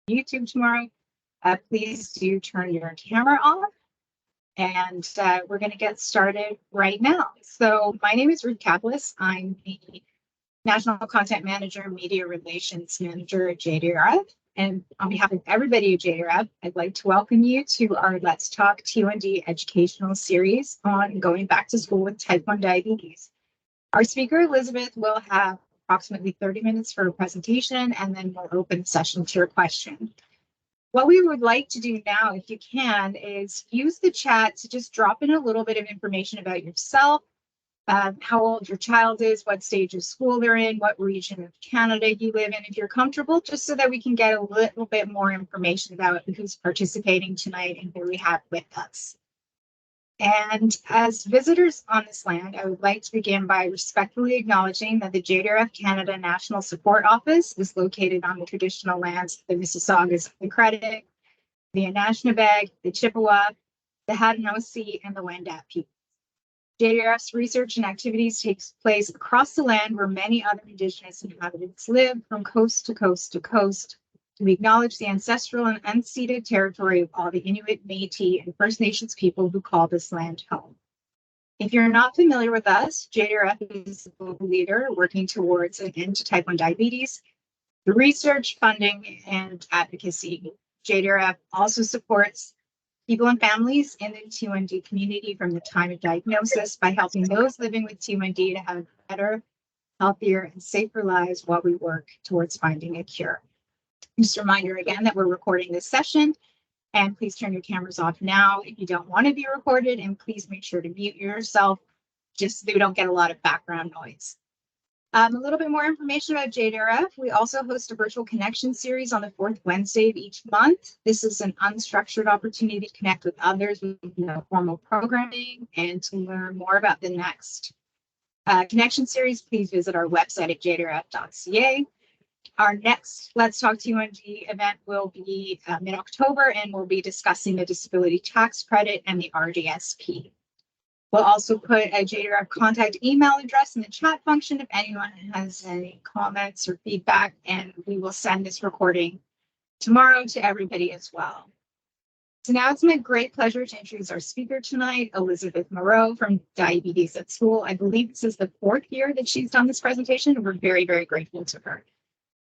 YouTube tomorrow, please do turn your camera off. And we're going to get started right now. So my name is Ruth Kaplis. I'm the National Content Manager, Media Relations Manager at JDRF. And on behalf of everybody at JDRF, I'd like to welcome you to our Let's Talk T1D educational series on going back to school with type 1 diabetes. Our speaker, Elizabeth, will have approximately 30 minutes for a presentation, and then we'll open the session to your question. What we would like to do now, if you can, is use the chat to just drop in a little bit of information about yourself, how old your child is, what stage of school they're in, what region of Canada you live in, if you're comfortable, just so that we can get a little bit more information about who's participating tonight and who we have with us. And as visitors on this land, I would like to begin by respectfully acknowledging that the JDRF Canada National Support Office is located on the traditional lands of the Mississaugas of the Credit, the Anishinaabe, the Chippewa, the Haudenosaunee, and the Wendat people. JDRF's research and activities takes place across the land where many other Indigenous inhabitants live, from coast to coast to coast. We acknowledge the ancestral and unceded territory of all the Inuit, Métis, and First Nations people who call this land home. If you're not familiar with us, JDRF is a global leader working towards an end to type 1 diabetes through research, funding, and advocacy. JDRF also supports people and families in the T1D community from the time of diagnosis by helping those living with T1D to have better, healthier, and safer lives while we work towards finding a cure. Just a reminder again that we're recording this session, and please turn your cameras off now if you don't want to be recorded, and please make sure to mute yourself just so we don't get a lot of background noise. A little bit more information about JDRF. We also host a virtual connection series on the fourth Wednesday of each month. This is an unstructured opportunity to connect with others with no formal programming and to learn more about the next connection series. Please visit our website at jdrf.ca. Our next Let's Talk T1D event will be mid-October, and we'll be discussing the disability tax credit and the RDSP. We'll also put a JDRF contact email address in the chat function if anyone has any comments or feedback, and we will send this recording tomorrow to everybody as well. So now it's my great pleasure to introduce our speaker tonight, Elizabeth Moreau from Diabetes at School. I believe this is the 4th year that she's done this presentation, and we're very, very grateful to her.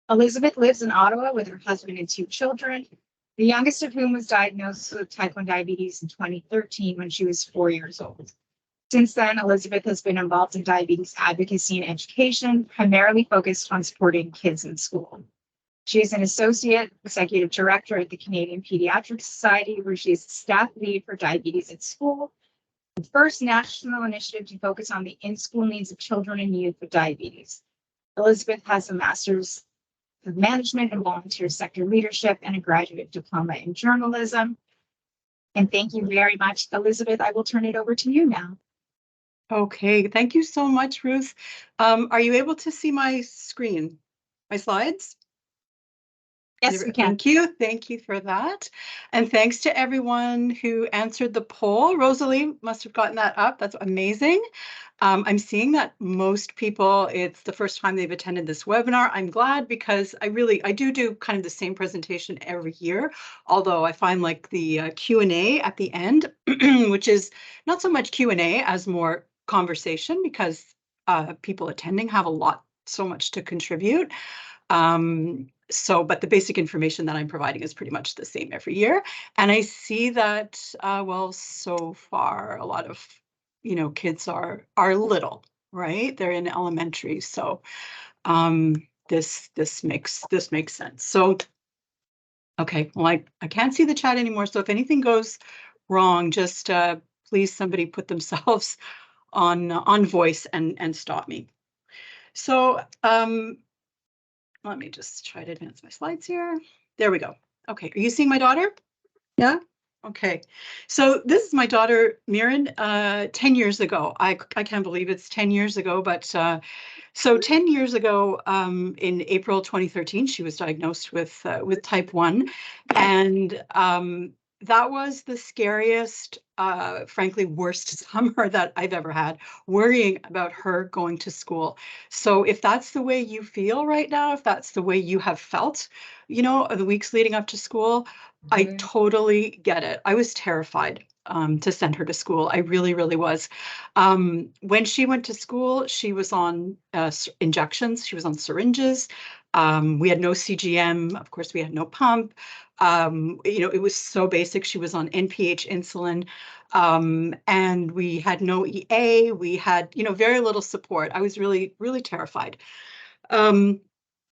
Elizabeth lives in Ottawa with her husband and 2 children, the youngest of whom was diagnosed with type 1 diabetes in 2013 when she was 4 years old. Since then, Elizabeth has been involved in diabetes advocacy and education, primarily focused on supporting kids in school. She is an associate executive director at the Canadian Pediatric Society, where she is staff lead for Diabetes at School, the first national initiative to focus on the in-school needs of children and youth with diabetes. Elizabeth has a master's of management and volunteer sector leadership and a graduate diploma in journalism. And thank you very much, Elizabeth. I will turn it over to you now. Okay, thank you so much, Ruth. Are you able to see my screen, my slides? Yes, we can. Thank you for that. And thanks to everyone who answered the poll. Rosalie must have gotten that up. That's amazing. I'm seeing that most people, it's the first time they've attended this webinar. I'm glad because I do kind of the same presentation every year, although I find like the Q&A at the end, which is not so much Q&A as more conversation, because people attending have so much to contribute. But the basic information that I'm providing is pretty much the same every year. And I see that, well, so far, a lot of, kids are little, right? They're in elementary. So this makes sense. So, okay, well, I can't see the chat anymore. So if anything goes wrong, just please somebody put themselves on voice and stop me. So let me just try to advance my slides here. There we go. Okay, are you seeing my daughter? Yeah? Okay. So this is my daughter, Mirren, 10 years ago. I can't believe it's 10 years ago, but so 10 years ago, in April 2013, she was diagnosed with type 1. And that was the scariest frankly, worst summer that I've ever had, worrying about her going to school. So if that's the way you feel right now, if that's the way you have felt, the weeks leading up to school, I totally get it. I was terrified to send her to school. I really, really was. When she went to school, she was on injections. She was on syringes. We had no CGM. Of course, we had no pump. It was so basic. She was on NPH insulin, and we had no EA. We had, very little support. I was really, really terrified.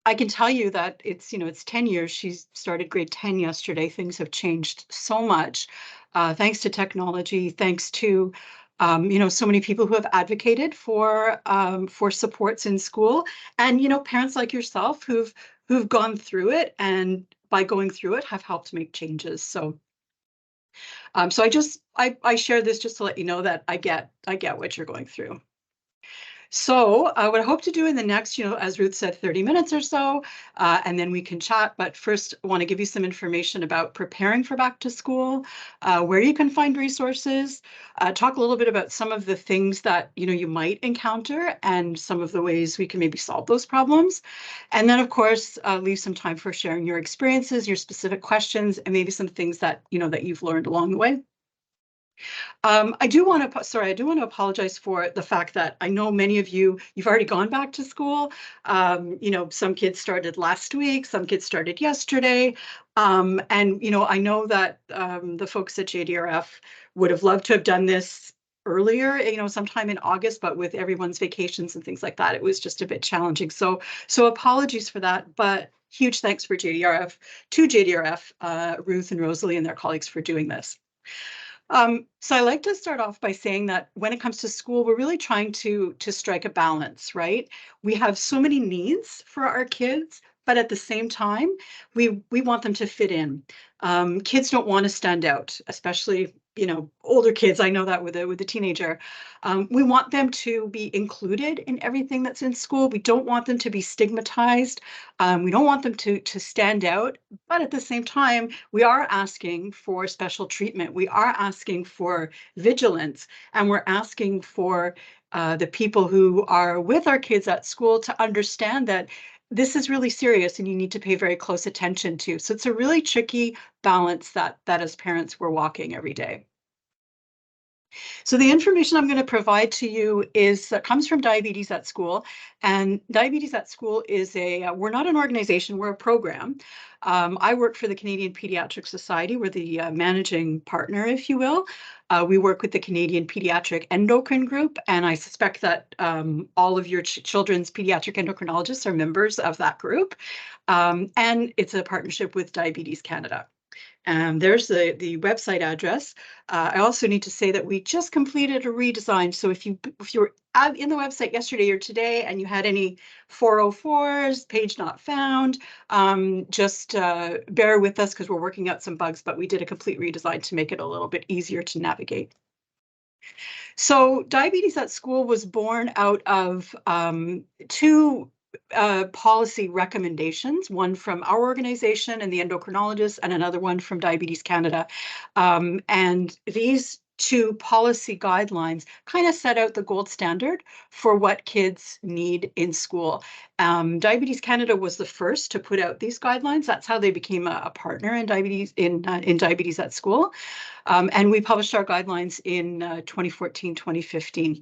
I can tell you that it's 10 years. She started grade 10 yesterday. Things have changed so much, thanks to technology, thanks to, so many people who have advocated for supports in school, and, parents like yourself who've gone through it, and by going through it have helped make changes. So, I share this just to let you know that I get what you're going through. So what I hope to do in the next, as Ruth said, 30 minutes or so, and then we can chat. But first, I want to give you some information about preparing for back to school, where you can find resources, talk a little bit about some of the things that, you might encounter and some of the ways we can maybe solve those problems. And then, of course, leave some time for sharing your experiences, your specific questions, and maybe some things that, that you've learned along the way. I do want to apologize for the fact that I know many of you've already gone back to school. Some kids started last week, some kids started yesterday. And, I know that the folks at JDRF would have loved to have done this earlier, sometime in August, but with everyone's vacations and things like that, it was just a bit challenging. So apologies for that, but huge thanks to JDRF, Ruth and Rosalie and their colleagues for doing this. So I like to start off by saying that when it comes to school, we're really trying to strike a balance, right? We have so many needs for our kids, but at the same time, we want them to fit in. Kids don't want to stand out, especially, older kids. I know that with a teenager. We want them to be included in everything that's in school. We don't want them to be stigmatized. We don't want them to stand out, but at the same time, we are asking for special treatment. We are asking for vigilance, and we're asking for the people who are with our kids at school to understand that this is really serious and you need to pay very close attention to. So it's a really tricky balance that as parents we're walking every day. So the information I'm going to provide to you comes from Diabetes at School, and Diabetes at School is we're not an organization, we're a program. I work for the Canadian Pediatric Society. We're the managing partner, if you will. We work with the Canadian Pediatric Endocrine Group, and I suspect that all of your children's pediatric endocrinologists are members of that group. And it's a partnership with Diabetes Canada. There's the website address. I also need to say that we just completed a redesign. So if you were in the website yesterday or today and you had any 404s, page not found, just bear with us because we're working out some bugs, but we did a complete redesign to make it a little bit easier to navigate. So Diabetes at School was born out of two policy recommendations, one from our organization and the endocrinologists, and another one from Diabetes Canada. And these two policy guidelines kind of set out the gold standard for what kids need in school. Diabetes Canada was the first to put out these guidelines. That's how they became a partner in Diabetes at School. And we published our guidelines in 2014, 2015.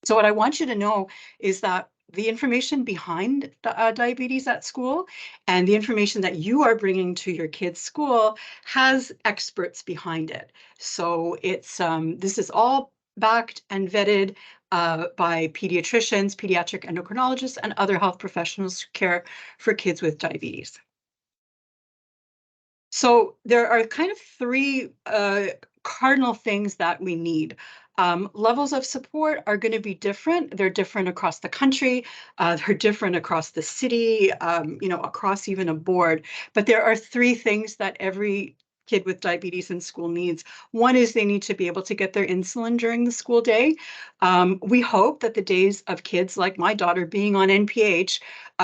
So what I want you to know is that the information behind Diabetes at School and the information that you are bringing to your kids' school has experts behind it. So this is all backed and vetted by pediatricians, pediatric endocrinologists, and other health professionals who care for kids with diabetes. So there are kind of three cardinal things that we need. Levels of support are going to be different. They're different across the country. They're different across the city, across even a board. But there are three things that every kid with diabetes in school needs. One is they need to be able to get their insulin during the school day. We hope that the days of kids like my daughter being on NPH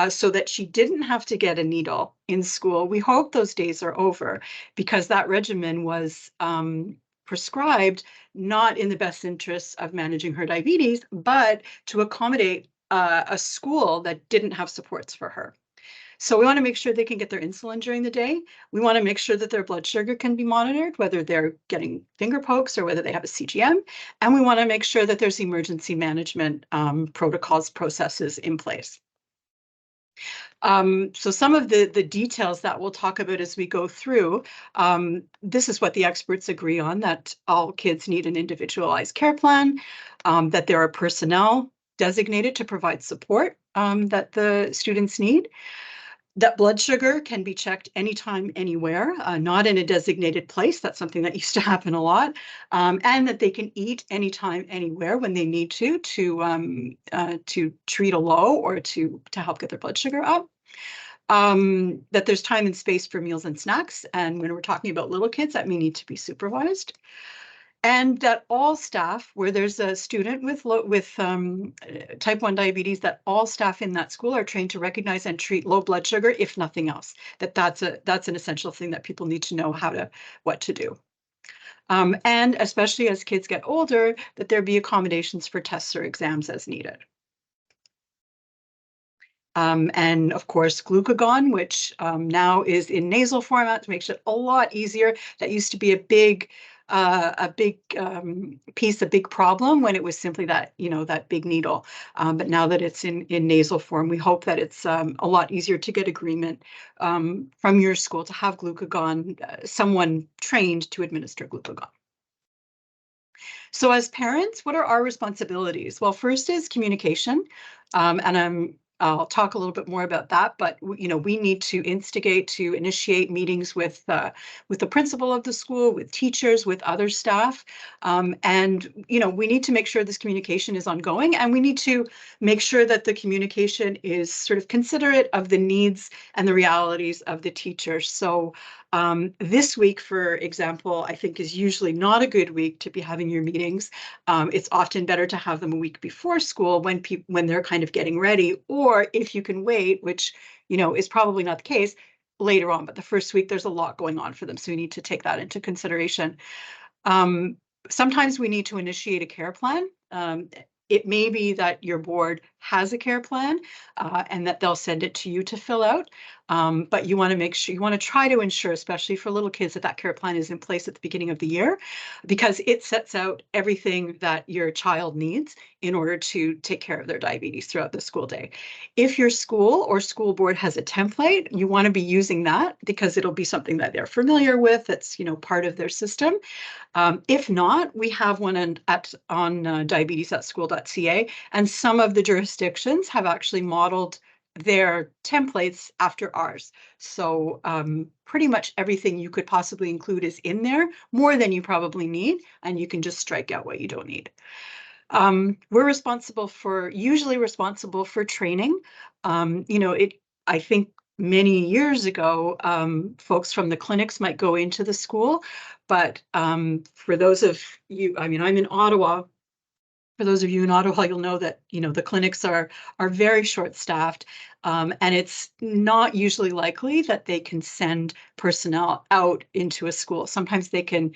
so that she didn't have to get a needle in school, we hope those days are over, because that regimen was prescribed not in the best interests of managing her diabetes, but to accommodate a school that didn't have supports for her. So we want to make sure they can get their insulin during the day. We want to make sure that their blood sugar can be monitored, whether they're getting finger pokes or whether they have a CGM. And we want to make sure that there's emergency management protocols, processes in place. So some of the details that we'll talk about as we go through, this is what the experts agree on, that all kids need an individualized care plan, that there are personnel designated to provide support that the students need, that blood sugar can be checked anytime, anywhere, not in a designated place. That's something that used to happen a lot. And that they can eat anytime, anywhere when they need to treat a low or to help get their blood sugar up. That there's time and space for meals and snacks. And when we're talking about little kids, that may need to be supervised. And that all staff, where there's a student with type 1 diabetes, that all staff in that school are trained to recognize and treat low blood sugar, if nothing else. That's an essential thing that people need to know what to do. And especially as kids get older, that there be accommodations for tests or exams as needed. And of course, glucagon, which now is in nasal format, makes it a lot easier. That used to be a big piece, a big problem when it was simply that, that big needle. But now that it's in nasal form, we hope that it's a lot easier to get agreement from your school to have glucagon, someone trained to administer glucagon. So as parents, what are our responsibilities? Well, first is communication, and I'll talk a little bit more about that, but we need to initiate meetings with the principal of the school, with teachers, with other staff, and we need to make sure this communication is ongoing, and we need to make sure that the communication is sort of considerate of the needs and the realities of the teachers. So this week, for example, I think is usually not a good week to be having your meetings. It's often better to have them a week before school when they're kind of getting ready, or if you can wait, which is probably not the case, later on. But the first week, there's a lot going on for them, so we need to take that into consideration. Sometimes we need to initiate a care plan. It may be that your board has a care plan and that they'll send it to you to fill out. But you want to make sure, you want to try to ensure, especially for little kids, that care plan is in place at the beginning of the year, because it sets out everything that your child needs in order to take care of their diabetes throughout the school day. If your school or school board has a template, you want to be using that because it'll be something that they're familiar with, that's part of their system. If not, we have one on diabetes@school.ca, and some of the jurisdictions have actually modeled their templates after ours. So pretty much everything you could possibly include is in there, more than you probably need, and you can just strike out what you don't need. We're usually responsible for training. I think many years ago, folks from the clinics might go into the school, but for those of you, I'm in Ottawa. For those of you in Ottawa, you'll know that the clinics are very short-staffed, and it's not usually likely that they can send personnel out into a school. Sometimes they can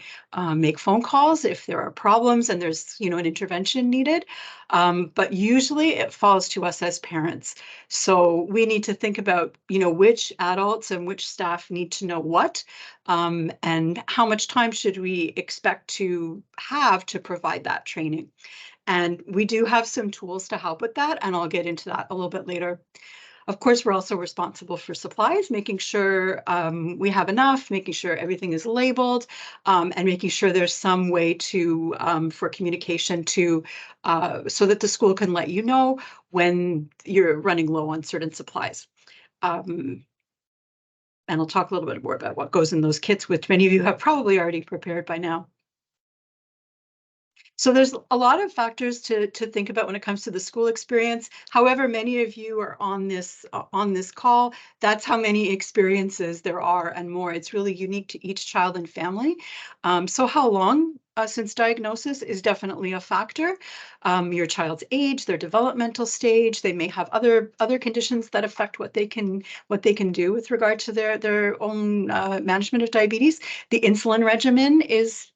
make phone calls if there are problems and there's an intervention needed, but usually it falls to us as parents. So we need to think about which adults and which staff need to know what, and how much time should we expect to have to provide that training. And we do have some tools to help with that, and I'll get into that a little bit later. Of course, we're also responsible for supplies, making sure we have enough, making sure everything is labeled, and making sure there's some way for communication so that the school can let you know when you're running low on certain supplies. And I'll talk a little bit more about what goes in those kits, which many of you have probably already prepared by now. So there's a lot of factors to think about when it comes to the school experience. However many of you are on this call, that's how many experiences there are and more. It's really unique to each child and family. So how long since diagnosis is definitely a factor. Your child's age, their developmental stage, they may have other conditions that affect what they can do with regard to their own management of diabetes. The insulin regimen is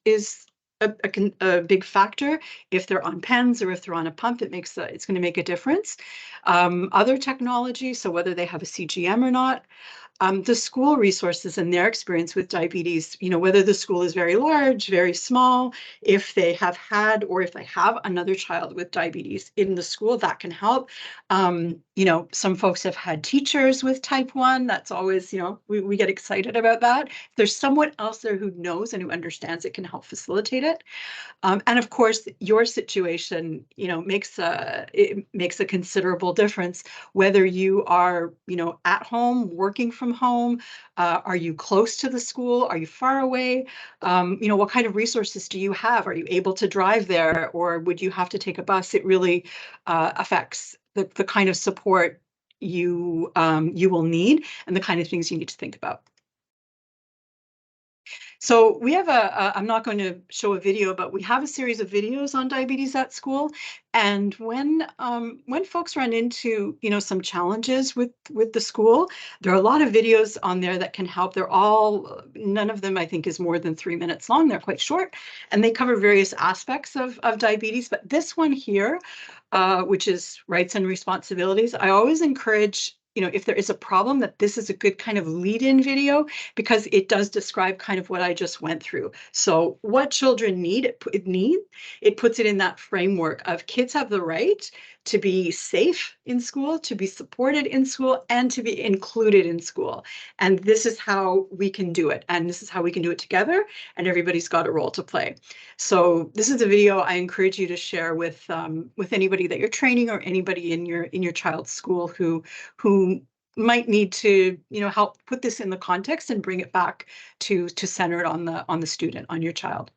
a big factor. If they're on pens or if they're on a pump, it's going to make a difference. Other technology, so whether they have a CGM or not, the school resources and their experience with diabetes, whether the school is very large, very small, if they have had or if they have another child with diabetes in the school, that can help. Some folks have had teachers with type 1. That's always, we get excited about that. If there's someone else there who knows and who understands, it can help facilitate it. And of course, your situation, makes a considerable difference. Whether you are, at home, working from home, are you close to the school? Are you far away? What kind of resources do you have? Are you able to drive there, or would you have to take a bus? It really affects the kind of support you will need and the kind of things you need to think about. So we have I'm not going to show a video, but we have a series of videos on diabetes at school. And when folks run into, some challenges with the school, there are a lot of videos on there that can help. None of them, I think, is more than 3 minutes long. They're quite short, and they cover various aspects of diabetes. But this one here, which is rights and responsibilities, I always encourage, if there is a problem, that this is a good kind of lead-in video, because it does describe kind of what I just went through. So what children need, it puts it in that framework of kids have the right to be safe in school, to be supported in school, and to be included in school. And this is how we can do it. And this is how we can do it together. And everybody's got a role to play. So this is a video I encourage you to share with anybody that you're training, or anybody in your child's school who might need to, help put this in the context and bring it back to center it on the student, on your child.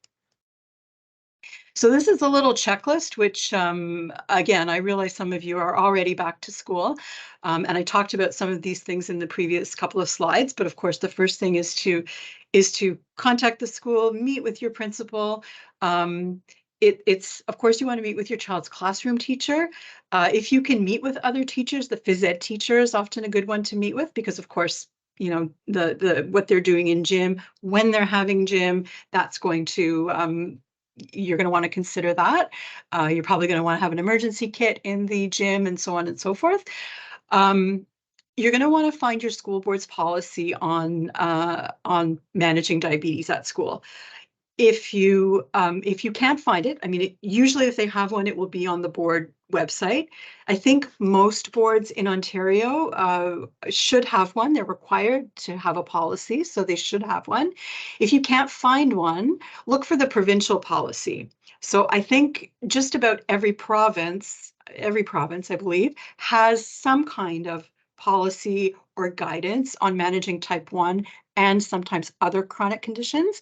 So this is a little checklist, which, again, I realize some of you are already back to school. And I talked about some of these things in the previous couple of slides, but of course, the first thing is to contact the school, meet with your principal. It's, of course, you want to meet with your child's classroom teacher. If you can meet with other teachers, the phys ed teacher is often a good one to meet with, because of course, what they're doing in gym, when they're having gym, that's going to, you're going to want to consider that. You're probably going to want to have an emergency kit in the gym, and so on and so forth. You're going to want to find your school board's policy on managing diabetes at school. If you can't find it, I mean, usually if they have one, it will be on the board website. I think most boards in Ontario should have one. They're required to have a policy, so they should have one. If you can't find one, look for the provincial policy. So I think just about every province, I believe, has some kind of policy or guidance on managing type 1 and sometimes other chronic conditions,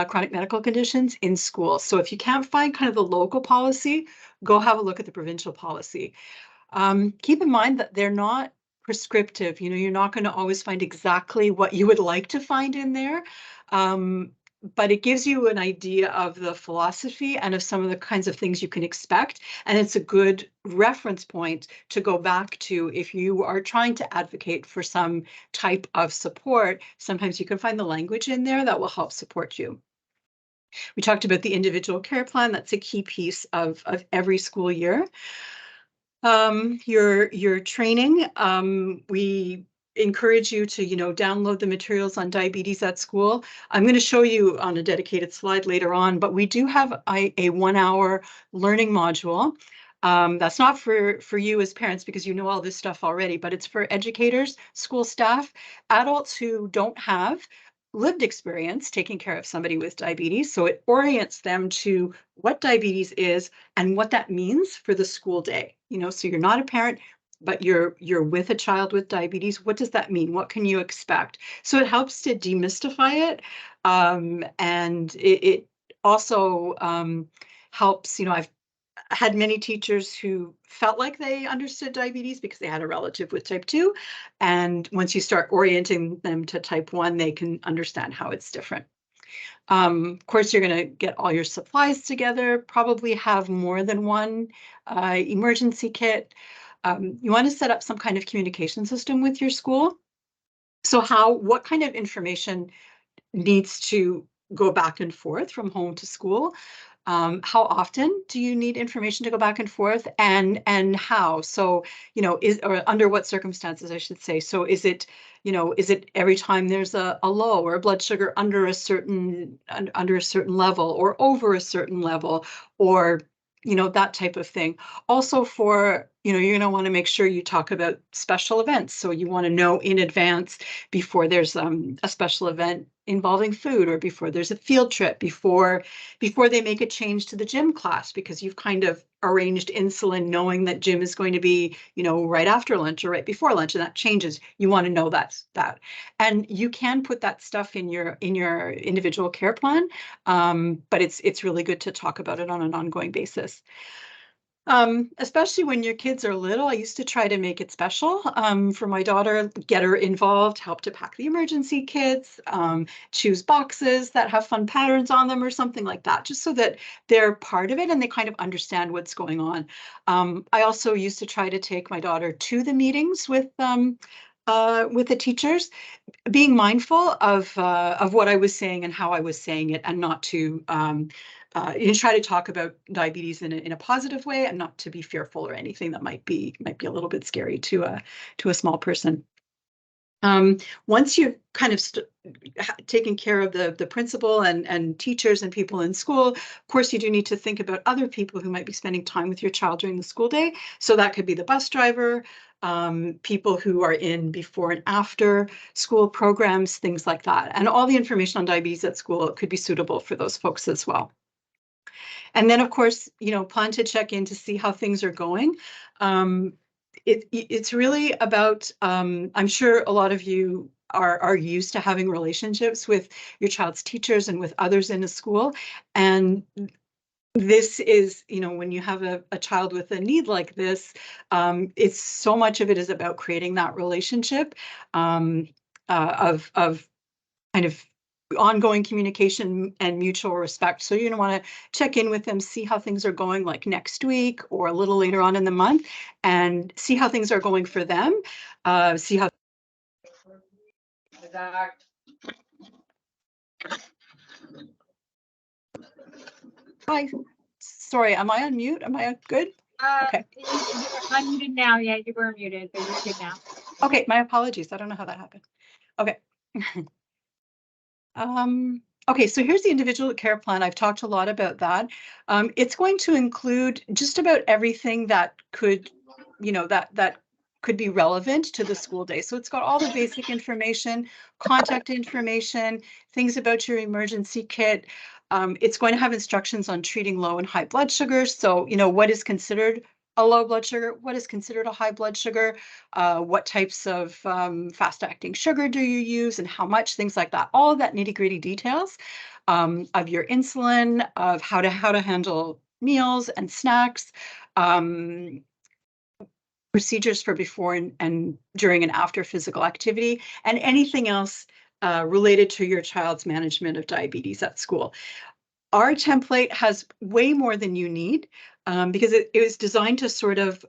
chronic medical conditions in school. So if you can't find kind of the local policy, go have a look at the provincial policy. Keep in mind that they're not prescriptive. You're not going to always find exactly what you would like to find in there. But it gives you an idea of the philosophy and of some of the kinds of things you can expect. And it's a good reference point to go back to if you are trying to advocate for some type of support. Sometimes you can find the language in there that will help support you. We talked about the individual care plan. That's a key piece of every school year. Your training, we encourage you to, download the materials on diabetes at school. I'm going to show you on a dedicated slide later on, but we do have a 1-hour learning module. That's not for you as parents, because you know all this stuff already, but it's for educators, school staff, adults who don't have lived experience taking care of somebody with diabetes. So it orients them to what diabetes is and what that means for the school day. So you're not a parent, but you're with a child with diabetes. What does that mean? What can you expect? So it helps to demystify it. And it also helps, I've had many teachers who felt like they understood diabetes because they had a relative with type 2. And once you start orienting them to type 1, they can understand how it's different. Of course, you're going to get all your supplies together, probably have more than one emergency kit. You want to set up some kind of communication system with your school. So what kind of information needs to go back and forth from home to school. How often do you need information to go back and forth, and how? So, or under what circumstances, I should say. So is it, is it every time there's a low or a blood sugar under a certain level or over a certain level, or that type of thing. Also for, you're going to want to make sure you talk about special events. So you want to know in advance before there's a special event involving food, or before there's a field trip, before they make a change to the gym class, because you've kind of arranged insulin knowing that gym is going to be, right after lunch or right before lunch, and that changes. You want to know that. And you can put that stuff in your individual care plan, but it's really good to talk about it on an ongoing basis. Especially when your kids are little, I used to try to make it special for my daughter, get her involved, help to pack the emergency kits, choose boxes that have fun patterns on them or something like that, just so that they're part of it and they kind of understand what's going on. I also used to try to take my daughter to the meetings with the teachers, being mindful of what I was saying and how I was saying it, and not to try to talk about diabetes in a positive way, and not to be fearful or anything that might be a little bit scary to a small person. Once you've kind of taken care of the principal and teachers and people in school, of course, you do need to think about other people who might be spending time with your child during the school day. So that could be the bus driver, people who are in before and after school programs, things like that. And all the information on diabetes at school could be suitable for those folks as well. And then, of course, plan to check in to see how things are going. It's really about, I'm sure a lot of you are used to having relationships with your child's teachers and with others in a school. And this is, when you have a child with a need like this, it's so much of it is about creating that relationship of kind of ongoing communication and mutual respect. So you're going to want to check in with them, see how things are going, like next week or a little later on in the month, and see how things are going for them. See how. Hi. Sorry, am I on mute? Am I good? Okay. You're unmuted now. Yeah, you were muted, but you're good now. Okay, my apologies. I don't know how that happened. Okay. Okay, so here's the individual care plan. I've talked a lot about that. It's going to include just about everything that could, that could be relevant to the school day. So it's got all the basic information, contact information, things about your emergency kit. It's going to have instructions on treating low and high blood sugars. So, what is considered a low blood sugar, what is considered a high blood sugar, what types of fast-acting sugar do you use, and how much, things like that. All of that nitty-gritty details of your insulin, of how to handle meals and snacks, procedures for before and during and after physical activity, and anything else related to your child's management of diabetes at school. Our template has way more than you need because it was designed to sort of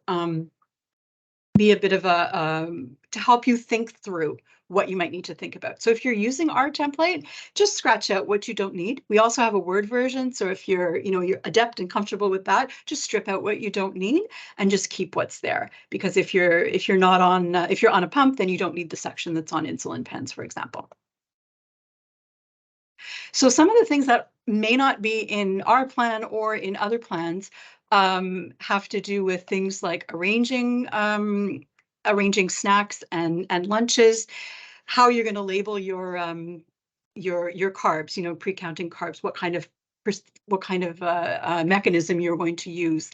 be a bit of to help you think through what you might need to think about. So if you're using our template, just scratch out what you don't need. We also have a Word version. So if you're adept and comfortable with that, just strip out what you don't need and just keep what's there. Because if you're not on, if you're on a pump, then you don't need the section that's on insulin pens, for example. So some of the things that may not be in our plan or in other plans have to do with things like arranging snacks and lunches, how you're going to label your carbs, pre-counting carbs, what kind of mechanism you're going to use.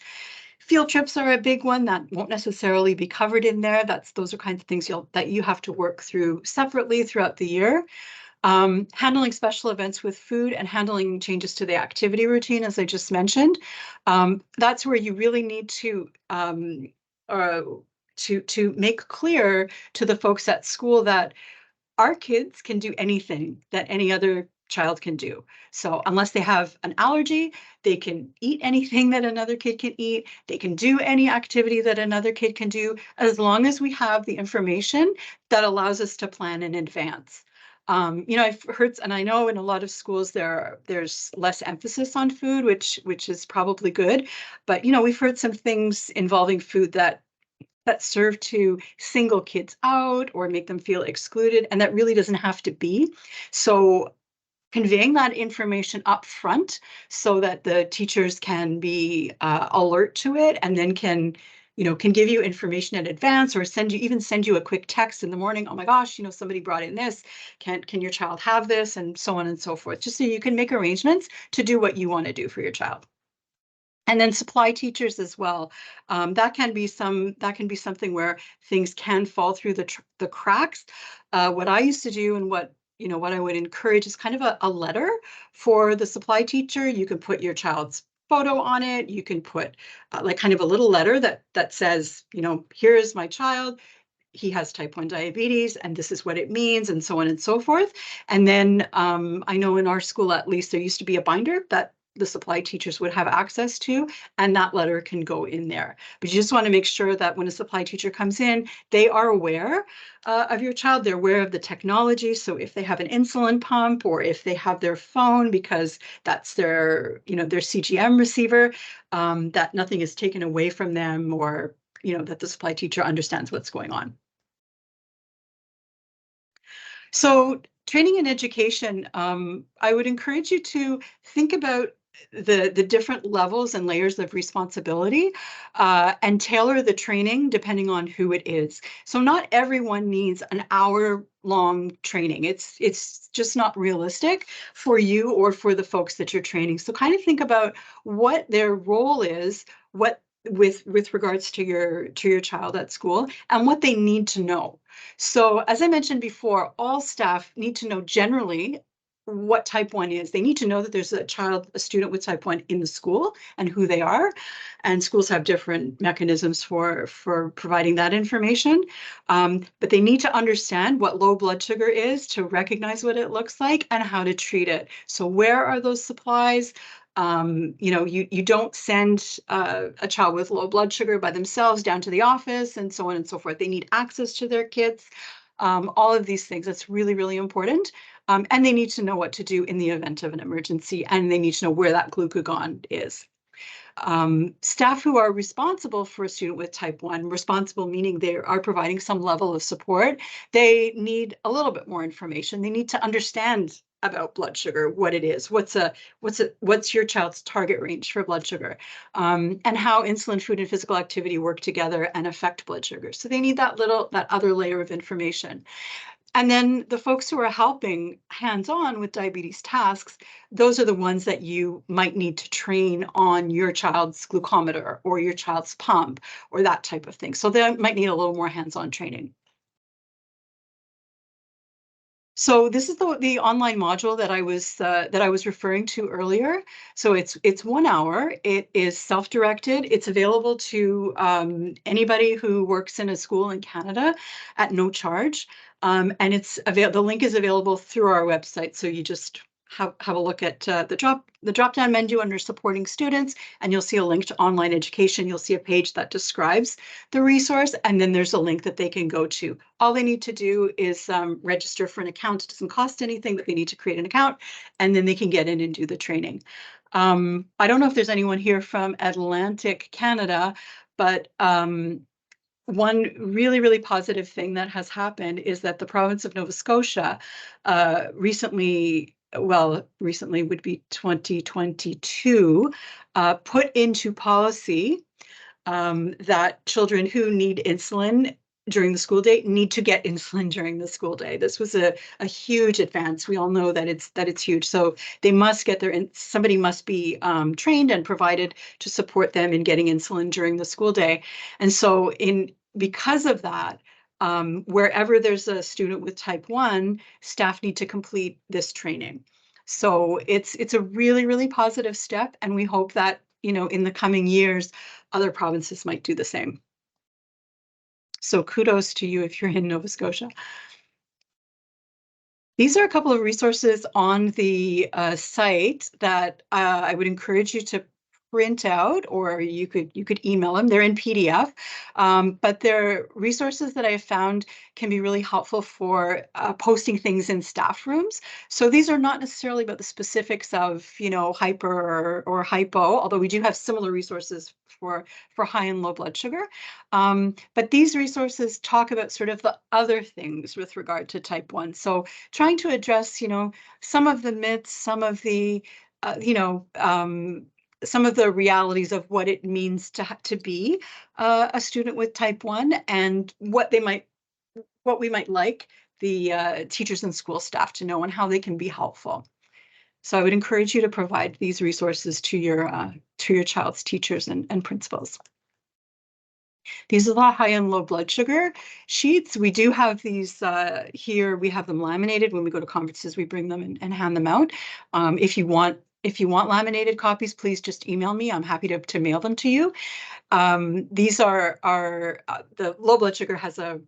Field trips are a big one that won't necessarily be covered in there. Those are kinds of things that you have to work through separately throughout the year. Handling special events with food and handling changes to the activity routine, as I just mentioned. That's where you really need to make clear to the folks at school that our kids can do anything that any other child can do. So unless they have an allergy, they can eat anything that another kid can eat. They can do any activity that another kid can do, as long as we have the information that allows us to plan in advance. I've heard, and I know in a lot of schools there's less emphasis on food, which is probably good. But we've heard some things involving food that serve to single kids out or make them feel excluded, and that really doesn't have to be. So conveying that information up front so that the teachers can be alert to it, and then can give you information in advance, or send you a quick text in the morning. Oh my gosh, somebody brought in this. Can your child have this? And so on and so forth, just so you can make arrangements to do what you want to do for your child. And then supply teachers as well. That can be something where things can fall through the cracks. What I used to do, and what I would encourage, is kind of a letter for the supply teacher. You can put your child's photo on it. You can put like kind of a little letter that says, here is my child. He has type 1 diabetes, and this is what it means, and so on and so forth. And then I know in our school, at least, there used to be a binder that the supply teachers would have access to, and that letter can go in there. But you just want to make sure that when a supply teacher comes in, they are aware of your child. They're aware of the technology. So if they have an insulin pump, or if they have their phone because that's their CGM receiver, that nothing is taken away from them, or that the supply teacher understands what's going on. So training and education, I would encourage you to think about the different levels and layers of responsibility, and tailor the training depending on who it is. So not everyone needs an hour-long training. It's just not realistic for you or for the folks that you're training. So kind of think about what their role is, what with regards to your child at school, and what they need to know. So as I mentioned before, all staff need to know generally what type 1 is. They need to know that there's a student with type 1 in the school, and who they are. And schools have different mechanisms for providing that information. But they need to understand what low blood sugar is, to recognize what it looks like and how to treat it. So where are those supplies? You don't send a child with low blood sugar by themselves down to the office, and so on and so forth. They need access to their kits. All of these things, that's really, really important. And they need to know what to do in the event of an emergency, and they need to know where that glucagon is. Staff who are responsible for a student with type 1, responsible meaning they are providing some level of support, they need a little bit more information. They need to understand about blood sugar, what it is, what's your child's target range for blood sugar, and how insulin, food, and physical activity work together and affect blood sugar. So they need that other layer of information. And then the folks who are helping hands-on with diabetes tasks, those are the ones that you might need to train on your child's glucometer or your child's pump or that type of thing. So they might need a little more hands-on training. So this is the online module that I was referring to earlier. So it's 1 hour. It is self-directed. It's available to anybody who works in a school in Canada at no charge. And the link is available through our website. So you just have a look at the drop-down menu under supporting students, and you'll see a link to online education. You'll see a page that describes the resource, and then there's a link that they can go to. All they need to do is register for an account. It doesn't cost anything, but they need to create an account, and then they can get in and do the training. I don't know if there's anyone here from Atlantic Canada, but one really, really positive thing that has happened is that the province of Nova Scotia recently would be 2022, put into policy that children who need insulin during the school day need to get insulin during the school day. This was a huge advance. We all know that it's huge. So they must get somebody must be trained and provided to support them in getting insulin during the school day. And so because of that, wherever there's a student with type 1, staff need to complete this training. So it's a really, really positive step, and we hope that in the coming years, other provinces might do the same. So kudos to you if you're in Nova Scotia. These are a couple of resources on the site that I would encourage you to print out, or you could email them. They're in PDF, but they're resources that I have found can be really helpful for posting things in staff rooms. So these are not necessarily about the specifics of, hyper or hypo, although we do have similar resources for high and low blood sugar. But these resources talk about sort of the other things with regard to type 1. So trying to address, some of the myths, some of the, some of the realities of what it means to be a student with type 1, and what we might like the teachers and school staff to know, and how they can be helpful. So I would encourage you to provide these resources to your child's teachers and principals. These are the high and low blood sugar sheets. We do have these here. We have them laminated. When we go to conferences, we bring them and hand them out. If you want laminated copies, please just email me. I'm happy to mail them to you. These are the low blood sugar has a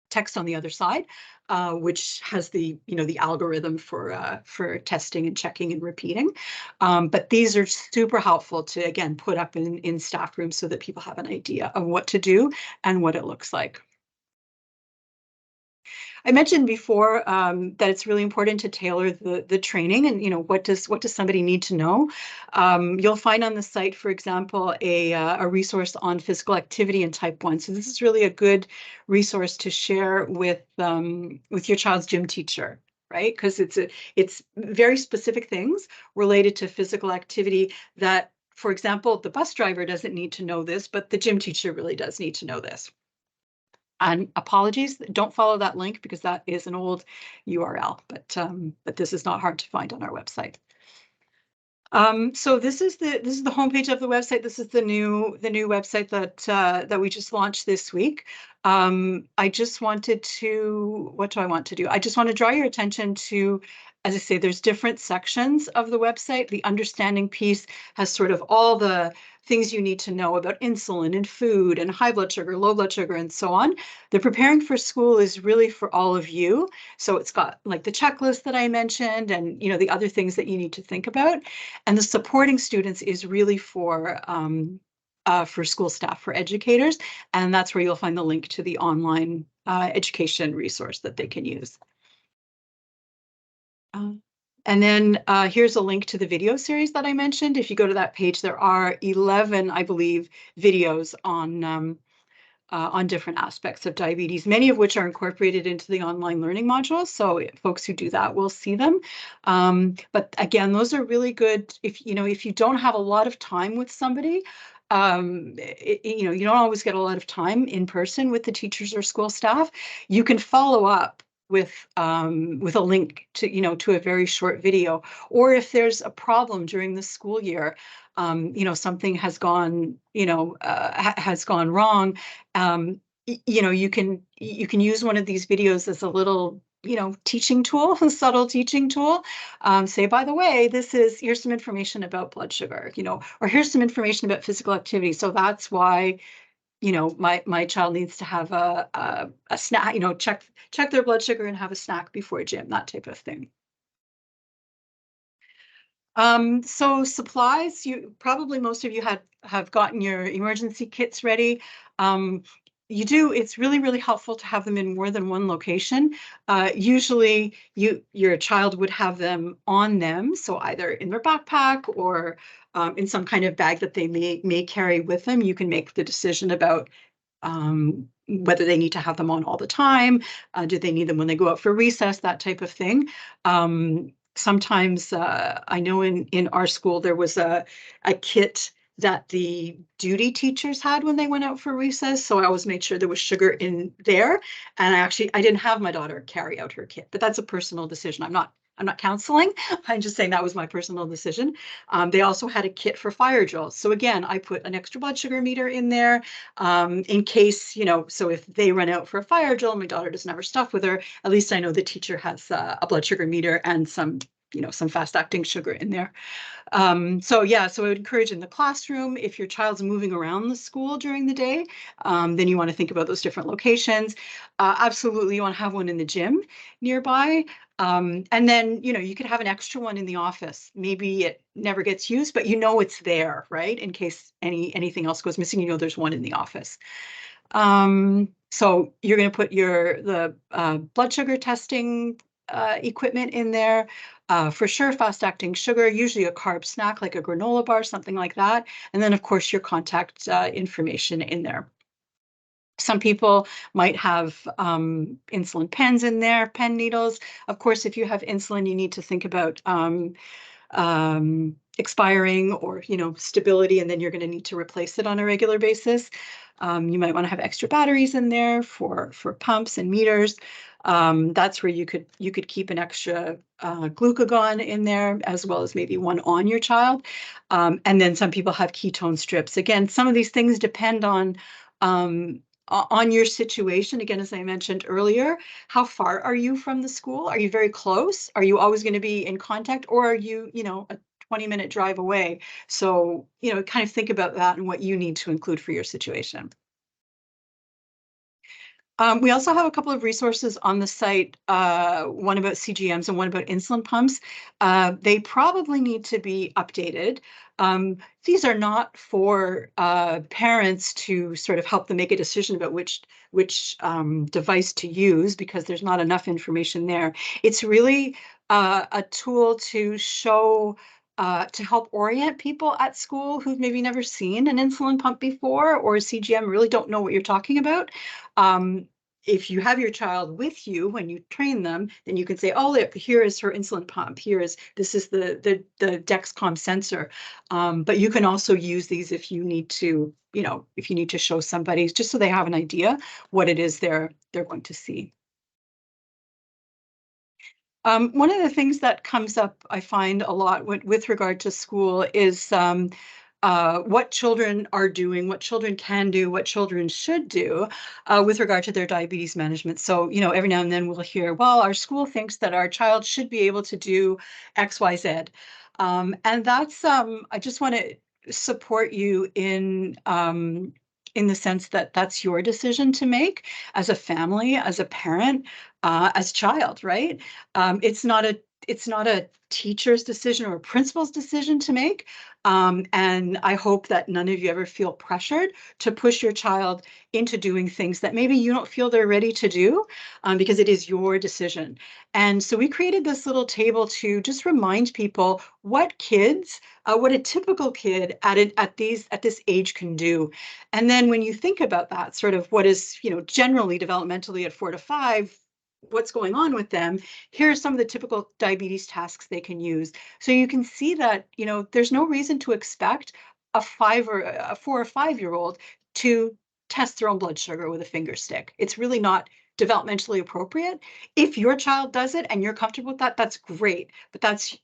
text on the other side, which has the algorithm for testing and checking and repeating. But these are super helpful to, again, put up in staff rooms so that people have an idea of what to do and what it looks like. I mentioned before that it's really important to tailor the training, and what does somebody need to know. You'll find on the site, for example, a resource on physical activity in type 1. So this is really a good resource to share with your child's gym teacher, right? Because it's very specific things related to physical activity that, for example, the bus driver doesn't need to know this, but the gym teacher really does need to know this. And apologies, don't follow that link because that is an old URL, but this is not hard to find on our website. So this is the homepage of the website. This is the new website that we just launched this week. I just wanted to, what do I want to do? I just want to draw your attention to, as I say, there's different sections of the website. The understanding piece has sort of all the things you need to know about insulin and food and high blood sugar, low blood sugar, and so on. The preparing for school is really for all of you. So it's got like the checklist that I mentioned, and the other things that you need to think about. And the supporting students is really for school staff, for educators. And that's where you'll find the link to the online education resource that they can use. And then here's a link to the video series that I mentioned. If you go to that page, there are 11, I believe, videos on different aspects of diabetes, many of which are incorporated into the online learning modules. So folks who do that will see them. But again, those are really good if you don't have a lot of time with somebody. You don't always get a lot of time in person with the teachers or school staff. You can follow up with a link to a very short video, or if there's a problem during the school year, something has gone wrong, you can use one of these videos as a little teaching tool, a subtle teaching tool. Say, by the way, here's some information about blood sugar, or here's some information about physical activity. So that's why my child needs to have a snack, check their blood sugar and have a snack before gym, that type of thing. So supplies, probably most of you have gotten your emergency kits ready. It's really, really helpful to have them in more than one location. Usually your child would have them on them, so either in their backpack or in some kind of bag that they may carry with them. You can make the decision about whether they need to have them on all the time. Do they need them when they go out for recess, that type of thing. Sometimes I know in our school there was a kit that the duty teachers had when they went out for recess. So I always made sure there was sugar in there. And I didn't have my daughter carry out her kit, but that's a personal decision. I'm not counseling. I'm just saying that was my personal decision. They also had a kit for fire drills. So again, I put an extra blood sugar meter in there in case, so if they run out for a fire drill, my daughter doesn't have her stuff with her, at least I know the teacher has a blood sugar meter and some some fast acting sugar in there. So I would encourage in the classroom, if your child's moving around the school during the day, then you want to think about those different locations. Absolutely, you want to have one in the gym nearby. And then, you could have an extra one in the office. Maybe it never gets used, but it's there, right? In case anything else goes missing, there's one in the office. So you're going to put the blood sugar testing equipment in there. For sure, fast-acting sugar, usually a carb snack like a granola bar, something like that. And then, of course, your contact information in there. Some people might have insulin pens in there, pen needles. Of course, if you have insulin, you need to think about expiring or stability, and then you're going to need to replace it on a regular basis. You might want to have extra batteries in there for pumps and meters. That's where you could keep an extra glucagon in there, as well as maybe one on your child. And then some people have ketone strips. Again, some of these things depend on your situation. Again, as I mentioned earlier, how far are you from the school? Are you very close? Are you always going to be in contact, or are you, a 20-minute drive away? So, kind of think about that and what you need to include for your situation. We also have a couple of resources on the site, one about CGMs and one about insulin pumps. They probably need to be updated. These are not for parents to sort of help them make a decision about which device to use, because there's not enough information there. It's really a tool to show to help orient people at school who've maybe never seen an insulin pump before or a CGM, really don't know what you're talking about. If you have your child with you when you train them, then you can say, oh, here is her insulin pump. This is the Dexcom sensor. But you can also use these if you need to, show somebody, just so they have an idea what it is they're going to see. One of the things that comes up, I find a lot with regard to school, is what children are doing, what children can do, what children should do with regard to their diabetes management. So, every now and then we'll hear, well, our school thinks that our child should be able to do X, Y, Z. And that's, I just want to support you in the sense that that's your decision to make as a family, as a parent, as a child, right? It's not a teacher's decision or a principal's decision to make. And I hope that none of you ever feel pressured to push your child into doing things that maybe you don't feel they're ready to do, because it is your decision. And so we created this little table to just remind people what a typical kid at this age can do. And then when you think about that, sort of what is, generally developmentally at 4 to 5, what's going on with them, here are some of the typical diabetes tasks they can use. So you can see that, there's no reason to expect a 4 or 5-year-old to test their own blood sugar with a finger stick. It's really not developmentally appropriate. If your child does it and you're comfortable with that, that's great, but that's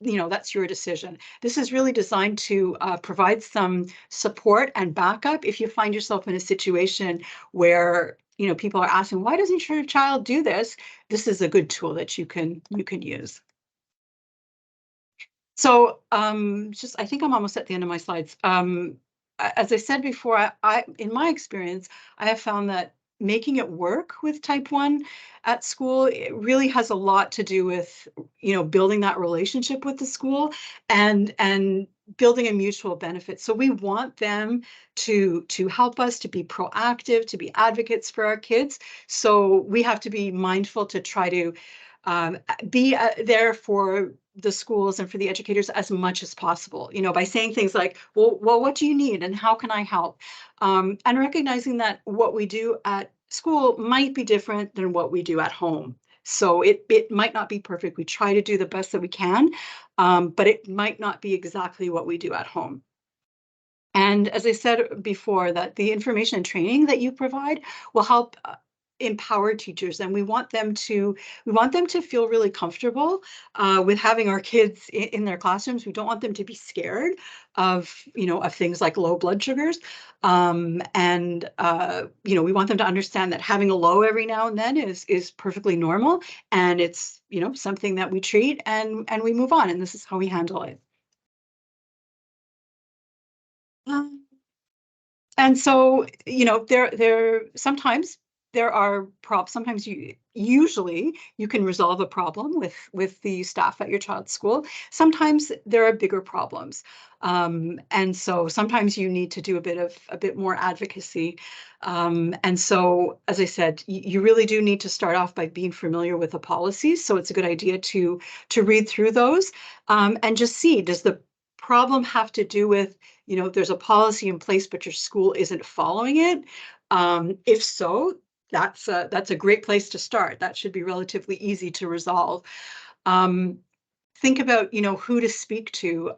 your decision. This is really designed to provide some support and backup if you find yourself in a situation where people are asking, why doesn't your child do this? This is a good tool that you can use. So I think I'm almost at the end of my slides. As I said before, in my experience, I have found that making it work with type 1 at school, it really has a lot to do with, building that relationship with the school and building a mutual benefit. So we want them to help us, to be proactive, to be advocates for our kids. So we have to be mindful to try to be there for the schools and for the educators as much as possible, by saying things like, well, what do you need and how can I help? And recognizing that what we do at school might be different than what we do at home. So it might not be perfect. We try to do the best that we can, but it might not be exactly what we do at home. And as I said before, that the information and training that you provide will help empower teachers, and we want them to feel really comfortable with having our kids in their classrooms. We don't want them to be scared of, of things like low blood sugars. And we want them to understand that having a low every now and then is perfectly normal, and it's, something that we treat and we move on, and this is how we handle it. And so, sometimes there are problems. Sometimes usually you can resolve a problem with the staff at your child's school. Sometimes there are bigger problems. And so sometimes you need to do a bit more advocacy. And so, as I said, you really do need to start off by being familiar with the policies. So it's a good idea to read through those, and just see, does the problem have to do with, there's a policy in place, but your school isn't following it? If so, that's a great place to start. That should be relatively easy to resolve. Think about, who to speak to.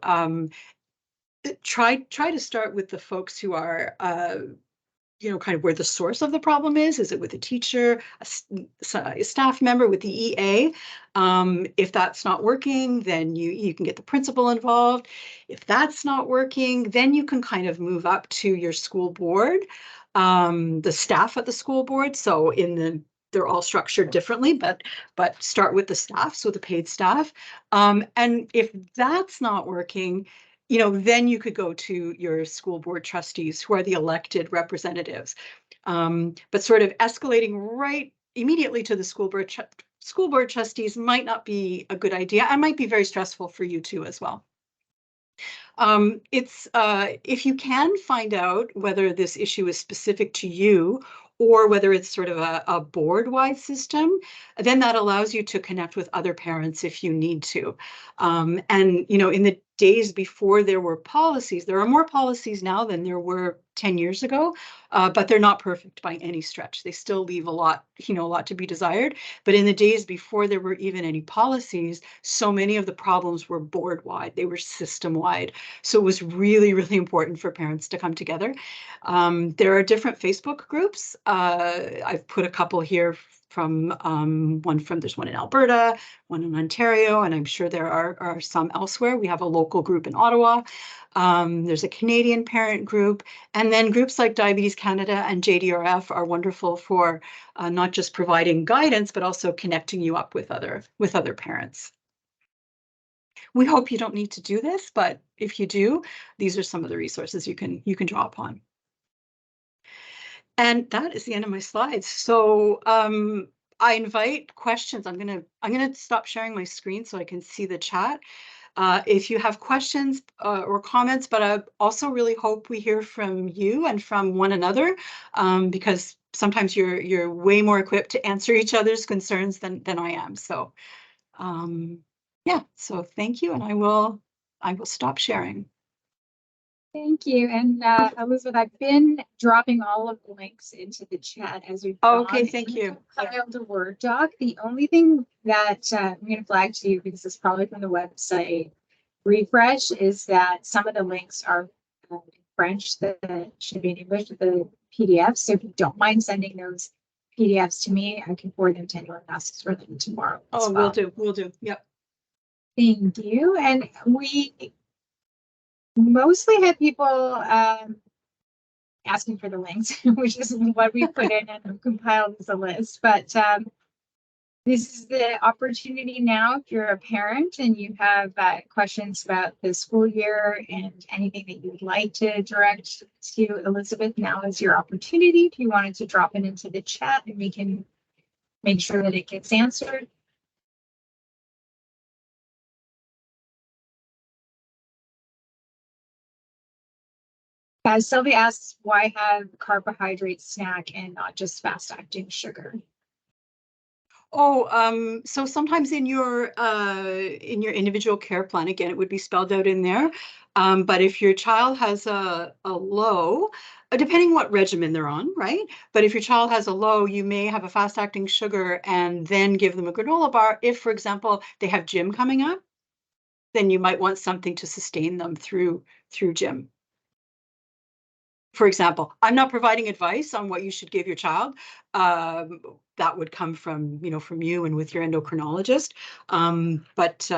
Try to start with the folks who are, kind of where the source of the problem is. Is it with a teacher, a staff member, with the EA? If that's not working, then you can get the principal involved. If that's not working, then you can kind of move up to your school board, the staff at the school board. So they're all structured differently, but start with the staff, so the paid staff. And if that's not working, then you could go to your school board trustees, who are the elected representatives. But sort of escalating right immediately to the school board trustees might not be a good idea, and might be very stressful for you too as well. If you can find out whether this issue is specific to you, or whether it's sort of a board-wide system, then that allows you to connect with other parents if you need to. And, in the days before there were policies, there are more policies now than there were 10 years ago, but they're not perfect by any stretch. They still leave a lot to be desired. But in the days before there were even any policies, so many of the problems were board-wide, they were system-wide. So it was really, really important for parents to come together. There are different Facebook groups. I've put a couple here from there's one in Alberta, one in Ontario, and I'm sure there are some elsewhere. We have a local group in Ottawa. There's a Canadian parent group, and then groups like Diabetes Canada and JDRF are wonderful for not just providing guidance, but also connecting you up with other parents. We hope you don't need to do this, but if you do, these are some of the resources you can draw upon. And that is the end of my slides. So I invite questions. I'm gonna stop sharing my screen so I can see the chat. If you have questions or comments, but I also really hope we hear from you and from one another, because sometimes you're way more equipped to answer each other's concerns than I am. So yeah, so thank you, and I will stop sharing. Thank you. And Elizabeth, I've been dropping all of the links into the chat as we've gone. Okay, thank you. Compiled a Word doc. The only thing that I'm going to flag to you, because it's probably from the website refresh, is that some of the links are in French that should be in English with the PDFs. So if you don't mind sending those PDFs to me, I can forward them to anyone who asks for them tomorrow. Oh, well. We'll do. Yep. Thank you. And we mostly had people asking for the links, which is what we put in and compiled as a list. But this is the opportunity now, if you're a parent and you have questions about the school year and anything that you would like to direct to Elizabeth, now is your opportunity. If you wanted to drop it into the chat, and we can make sure that it gets answered. Sylvia asks, why have carbohydrate snack and not just fast-acting sugar? Oh, so sometimes in your individual care plan, again, it would be spelled out in there. But if your child has a low, depending what regimen they're on, right? But if your child has a low, you may have a fast-acting sugar and then give them a granola bar. If, for example, they have gym coming up, then you might want something to sustain them through gym. For example, I'm not providing advice on what you should give your child. That would come from, from you and with your endocrinologist. But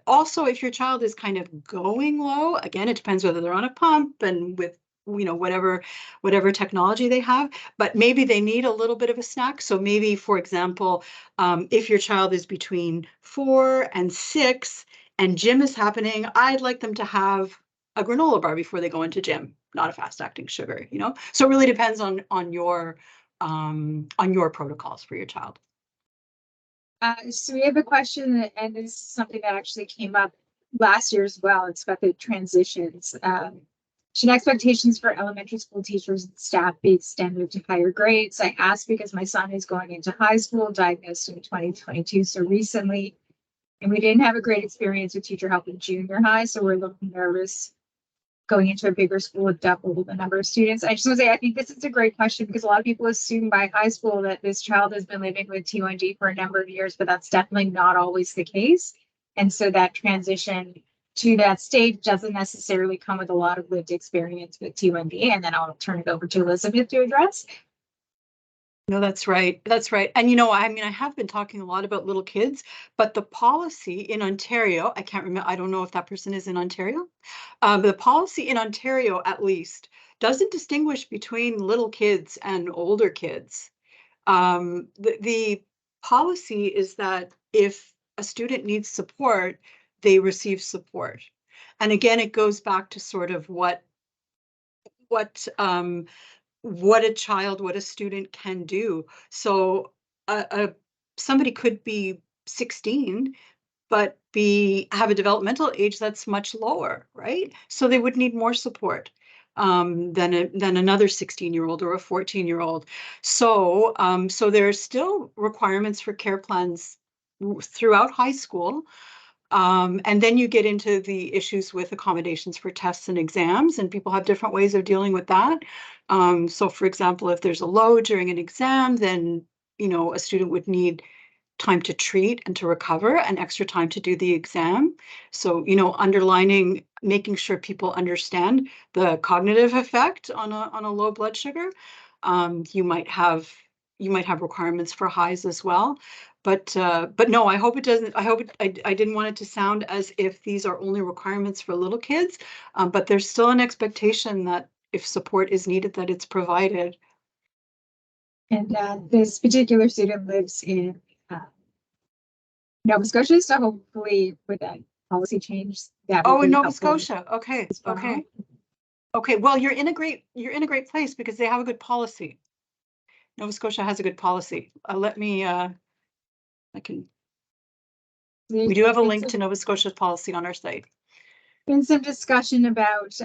also if your child is kind of going low, again, it depends whether they're on a pump and with, whatever technology they have, but maybe they need a little bit of a snack. So maybe, for example, if your child is between 4 and 6 and gym is happening, I'd like them to have a granola bar before they go into gym, not a fast acting sugar, So it really depends on your protocols for your child. So we have a question, and this is something that actually came up last year as well. It's about the transitions. Should expectations for elementary school teachers and staff be extended to higher grades? I asked because my son is going into high school, diagnosed in 2022, so recently, and we didn't have a great experience with teacher help in junior high, so we're looking nervous going into a bigger school with double the number of students. I just want to say, I think this is a great question because a lot of people assume by high school that this child has been living with T1D for a number of years, but that's definitely not always the case. And so that transition to that stage doesn't necessarily come with a lot of lived experience with T1D. And then I'll turn it over to Elizabeth to address. No, that's right. That's right. And I have been talking a lot about little kids, but the policy in Ontario, I can't remember, I don't know if that person is in Ontario. The policy in Ontario, at least, doesn't distinguish between little kids and older kids. The policy is that if a student needs support, they receive support. And again, it goes back to sort of what a student can do. So somebody could be 16, but have a developmental age that's much lower, right? So they would need more support than another 16-year-old or a 14-year-old. So there are still requirements for care plans throughout high school. And then you get into the issues with accommodations for tests and exams, and people have different ways of dealing with that. So for example, if there's a load during an exam, then, a student would need time to treat and to recover and extra time to do the exam. So, underlining, making sure people understand the cognitive effect on a low blood sugar. You might have requirements for highs as well. But no, I hope it doesn't. I didn't want it to sound as if these are only requirements for little kids, but there's still an expectation that if support is needed, that it's provided. And this particular student lives in Nova Scotia, so hopefully with that policy change, that will in be Nova helpful Scotia. Okay, as well. okay. Okay, well, you're in a great place because they have a good policy. Nova Scotia has a good policy. We do have a link to Nova Scotia's policy on our site. Been some discussion about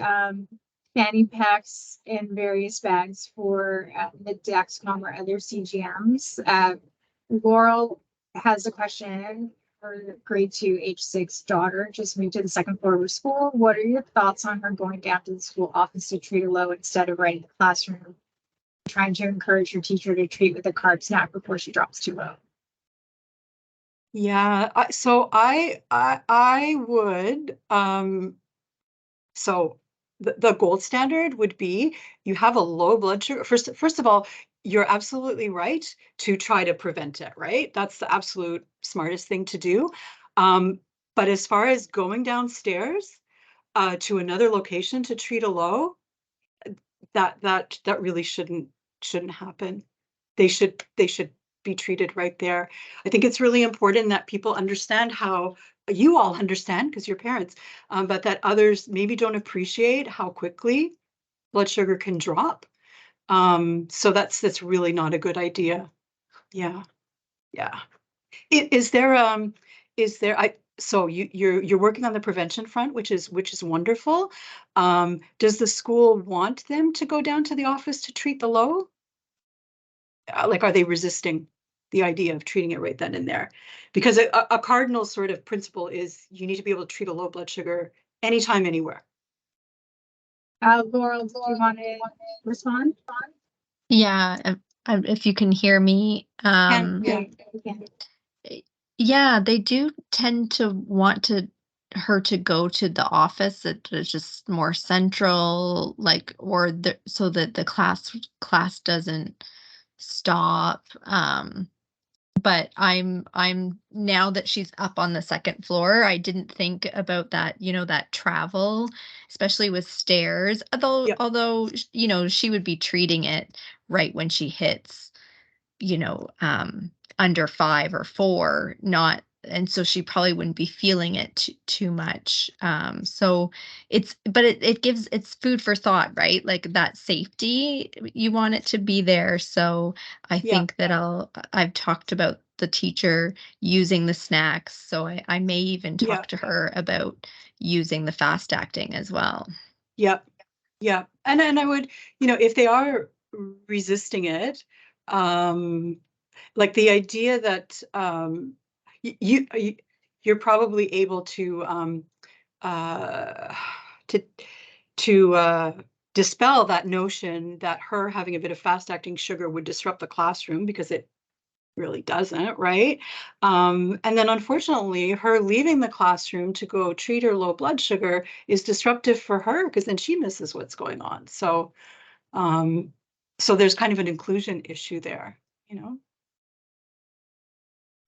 fanny packs in various bags for the Dexcom or other CGMs. Laurel has a question. Her grade 2, age 6 daughter just moved to the second floor of her school. What are your thoughts on her going down to the school office to treat her low instead of writing the classroom, trying to encourage her teacher to treat with a carb snack before she drops too low? Yeah, I would, so the gold standard would be you have a low blood sugar. First of all, you're absolutely right to try to prevent it, right? That's the absolute smartest thing to do. But as far as going downstairs to another location to treat a low, that really shouldn't happen. They should be treated right there. I think it's really important that people understand how you all understand because you're parents, but that others maybe don't appreciate how quickly blood sugar can drop. So that's really not a good idea. Yeah. Is there so you're working on the prevention front, which is wonderful. Does the school want them to go down to the office to treat the low? Like, are they resisting the idea of treating it right then and there? Because a cardinal sort of principle is you need to be able to treat a low blood sugar anytime, anywhere. Laurel, do you want to respond? Yeah, if you can hear me, Yeah. yeah, they do tend to want to her to go to the office that is just more central, like, or so that the class doesn't stop. But I'm now that she's up on the second floor, I didn't think about that, that travel, especially with stairs. Yeah. Although she would be treating it right when she hits, under 5 or 4, not, and so she probably wouldn't be feeling it too much. So but it gives, it's food for thought, right? Like that safety, you want it to be there. So I Yeah. think that I've talked about the teacher using the snacks. So I may even Yeah. talk to her about using the fast acting as well. Yep. Yeah. And I would, if they are resisting it, like the idea that you're probably able to uh, to dispel that notion that her having a bit of fast acting sugar would disrupt the classroom, because it really doesn't, right? And then unfortunately, her leaving the classroom to go treat her low blood sugar is disruptive for her, because then she misses what's going on. So, so there's kind of an inclusion issue there,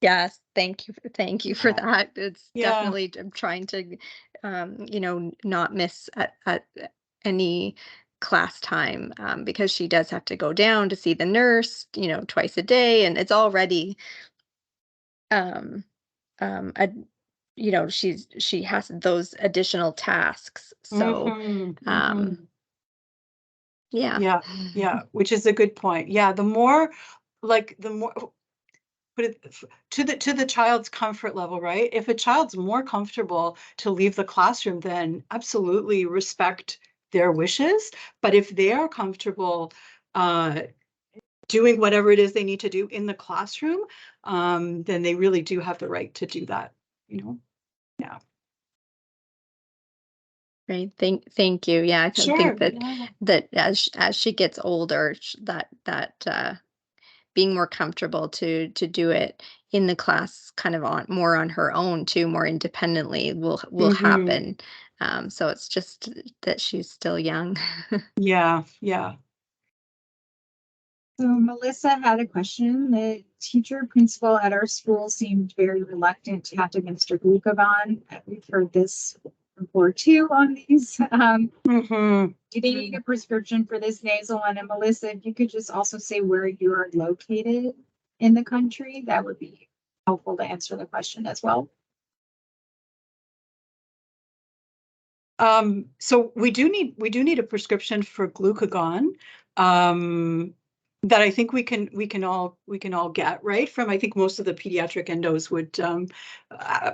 Yes, thank you. Thank you for that. It's Yeah. definitely, I'm trying to, not miss at any class time, because she does have to go down to see the nurse, twice a day, and it's already, um, a, she has those additional tasks. So, Mhm. yeah. Yeah, yeah, which is a good point. Yeah, the more put it to the child's comfort level, right? If a child's more comfortable to leave the classroom, then absolutely respect their wishes. But if they are comfortable doing whatever it is they need to do in the classroom, then they really do have the right to do that, Yeah. Right. Thank you. Yeah, I Sure. think that Yeah. as she gets older, that being more comfortable to do it in the class, kind of on her own too, more independently, will Mhm. happen. So it's just that she's still young. Yeah. Yeah. So Melissa had a question. The teacher principal at our school seemed very reluctant to have to administer glucagon. We've heard this before too on these. Mhm. Do they need a prescription for this nasal one? And Melissa, if you could just also say where you are located in the country, that would be helpful to answer the question as well. So we do need a prescription for glucagon, that I think we can all get, right, from, I think most of the pediatric endos would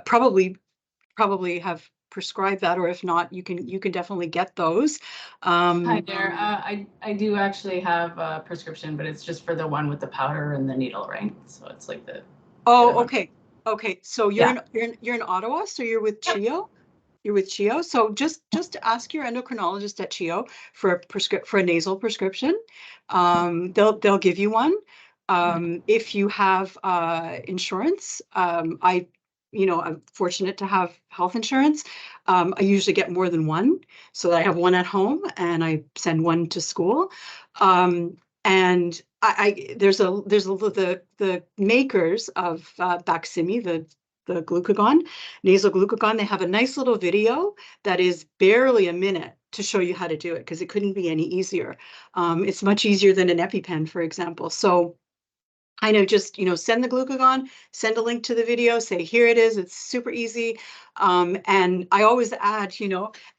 probably have prescribed that, or if not, you can definitely get those. Hi there. I do actually have a prescription, but it's just for the one with the powder and the needle, right? So it's like the. Oh, okay. So Yeah. you're in Ottawa, so you're with CHEO. You're with CHEO. So just ask your endocrinologist at CHEO for a nasal prescription. They'll give you one. If you have insurance, I'm fortunate to have health insurance. I usually get more than one, so I have one at home and I send one to school. And there's the makers of Baqsimi, the glucagon, nasal glucagon. They have a nice little video that is barely a minute to show you how to do it, because it couldn't be any easier. It's much easier than an EpiPen, for example. So I know, just, send the glucagon, send a link to the video, say, here it is, it's super easy. And I always add,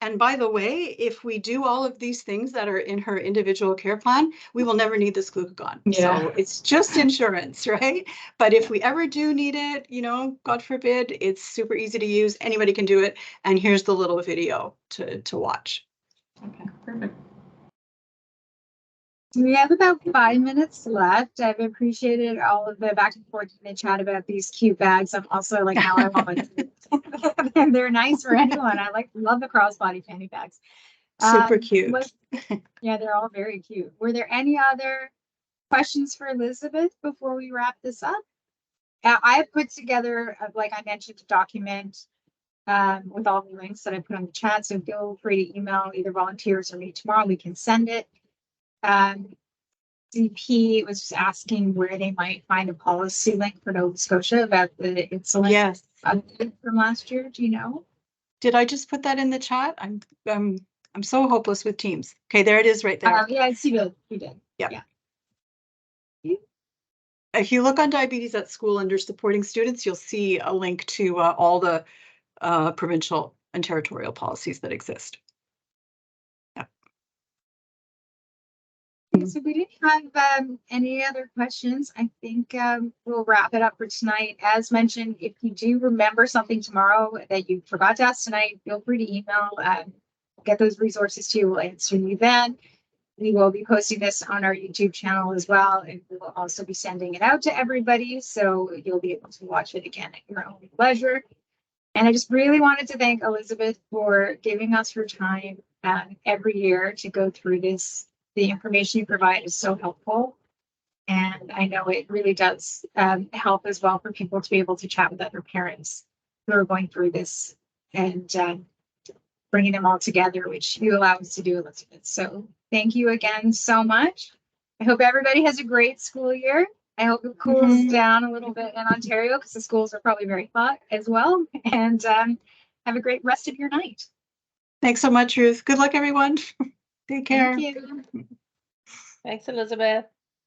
and by the way, if we do all of these things that are in her individual care plan, we will never need this glucagon. Yeah. So it's just insurance, right? But if we ever do need it, God forbid, it's super easy to use. Anybody can do it. And here's the little video to watch. Okay, perfect. We have about 5 minutes left. I've appreciated all of the back and forth in the chat about these cute bags. I'm also like, now I want one. They're nice for anyone. Love the crossbody fanny bags. Super cute. Yeah, they're all very cute. Were there any other questions for Elizabeth before we wrap this up? I have put together, like I mentioned, a document with all the links that I put on the chat. So feel free to email either volunteers or me tomorrow. We can send it. DP was just asking where they might find a policy link for Nova Scotia about the insulin Yes. update from last year. Do you know? Did I just put that in the chat? I'm so hopeless with Teams. Okay, there it is right there. Yeah, I see that you did. Yeah. Yeah. If you look on Diabetes at School under supporting students, you'll see a link to all the provincial and territorial policies that exist. So we didn't have any other questions. I think we'll wrap it up for tonight. As mentioned, if you do remember something tomorrow that you forgot to ask tonight, feel free to email. Get those resources to you. We'll answer you then. We will be posting this on our YouTube channel as well, and we will also be sending it out to everybody, so you'll be able to watch it again at your own leisure. And I just really wanted to thank Elizabeth for giving us her time every year to go through this. The information you provide is so helpful. And I know it really does help as well for people to be able to chat with other parents who are going through this and bringing them all together, which you allow us to do, Elizabeth. So thank you again so much. I hope everybody has a great school year. I hope it cools down a little bit in Ontario because the schools are probably very hot as well. And have a great rest of your night. Thanks so much, Ruth. Good luck, everyone. Take care. Thank you. Thanks, Elizabeth.